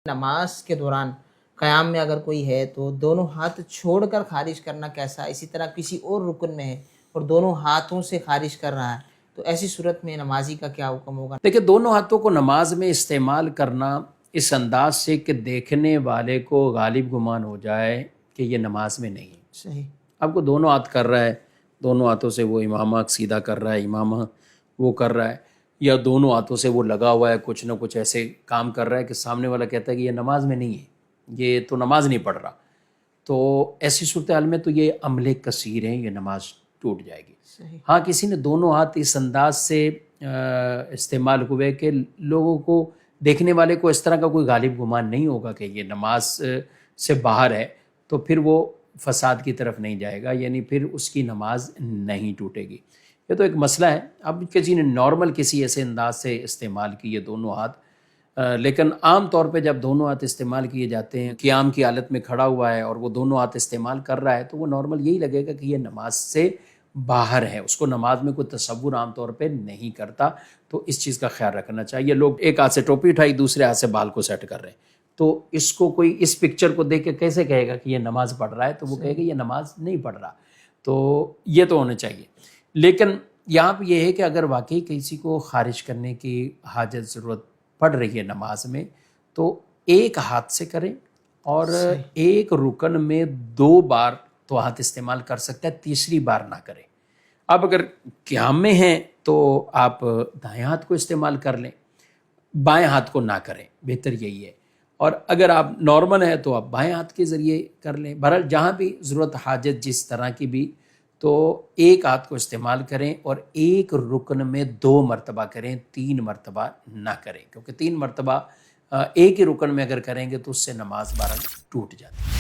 نماز کے دوران قیام میں اگر کوئی ہے تو دونوں ہاتھ چھوڑ کر خارج کرنا کیسا؟ اسی طرح کسی اور رکن میں ہے اور دونوں ہاتھوں سے خارج کر رہا ہے تو ایسی صورت میں نمازی کا کیا حکم ہوگا؟ دیکھیں، دونوں ہاتھوں کو نماز میں استعمال کرنا اس انداز سے کہ دیکھنے والے کو غالب گمان ہو جائے کہ یہ نماز میں نہیں ہے۔ صحیح۔ اب کو دونوں ہاتھ کر رہا ہے، دونوں ہاتھوں سے وہ امامہ سیدھا کر رہا ہے، امامہ وہ کر رہا ہے، یا دونوں ہاتھوں سے وہ لگا ہوا ہے کچھ نہ کچھ ایسے کام کر رہا ہے کہ سامنے والا کہتا ہے کہ یہ نماز میں نہیں ہے، یہ تو نماز نہیں پڑھ رہا، تو ایسی صورتحال میں تو یہ عمل کثیر ہیں، یہ نماز ٹوٹ جائے گی۔ صحیح۔ ہاں، کسی نے دونوں ہاتھ اس انداز سے استعمال ہوئے کہ لوگوں کو دیکھنے والے کو اس طرح کا کوئی غالب گمان نہیں ہوگا کہ یہ نماز سے باہر ہے، تو پھر وہ فساد کی طرف نہیں جائے گا، یعنی پھر اس کی نماز نہیں ٹوٹے گی۔ یہ تو ایک مسئلہ ہے۔ اب کسی نے نارمل کسی ایسے انداز سے استعمال کیے دونوں ہاتھ، لیکن عام طور پہ جب دونوں ہاتھ استعمال کیے جاتے ہیں، قیام کی حالت میں کھڑا ہوا ہے اور وہ دونوں ہاتھ استعمال کر رہا ہے، تو وہ نارمل یہی لگے گا کہ یہ نماز سے باہر ہے، اس کو نماز میں کوئی تصور عام طور پہ نہیں کرتا۔ تو اس چیز کا خیال رکھنا چاہیے۔ لوگ ایک ہاتھ سے ٹوپی اٹھائی، دوسرے ہاتھ سے بال کو سیٹ کر رہے ہیں، تو اس کو کوئی اس پکچر کو دیکھ کے کیسے کہے گا کہ یہ نماز پڑھ رہا ہے؟ تو وہ کہے گا یہ نماز نہیں پڑھ رہا۔ تو یہ تو ہونا چاہیے۔ لیکن یہاں پہ یہ ہے کہ اگر واقعی کسی کو خارج کرنے کی حاجت ضرورت پڑ رہی ہے نماز میں، تو ایک ہاتھ سے کریں، اور ایک رکن میں 2 بار تو ہاتھ استعمال کر سکتا ہے، تیسری بار نہ کریں۔ اب اگر قیام میں ہیں تو آپ دائیں ہاتھ کو استعمال کر لیں، بائیں ہاتھ کو نہ کریں، بہتر یہی ہے۔ اور اگر آپ نارمل ہیں تو آپ بائیں ہاتھ کے ذریعے کر لیں۔ بہرحال جہاں بھی ضرورت حاجت جس طرح کی بھی، تو ایک ہاتھ کو استعمال کریں اور ایک رکن میں 2 مرتبہ کریں، 3 مرتبہ نہ کریں، کیونکہ 3 مرتبہ ایک ہی رکن میں اگر کریں گے تو اس سے نماز بہرحال ٹوٹ جاتی ہے۔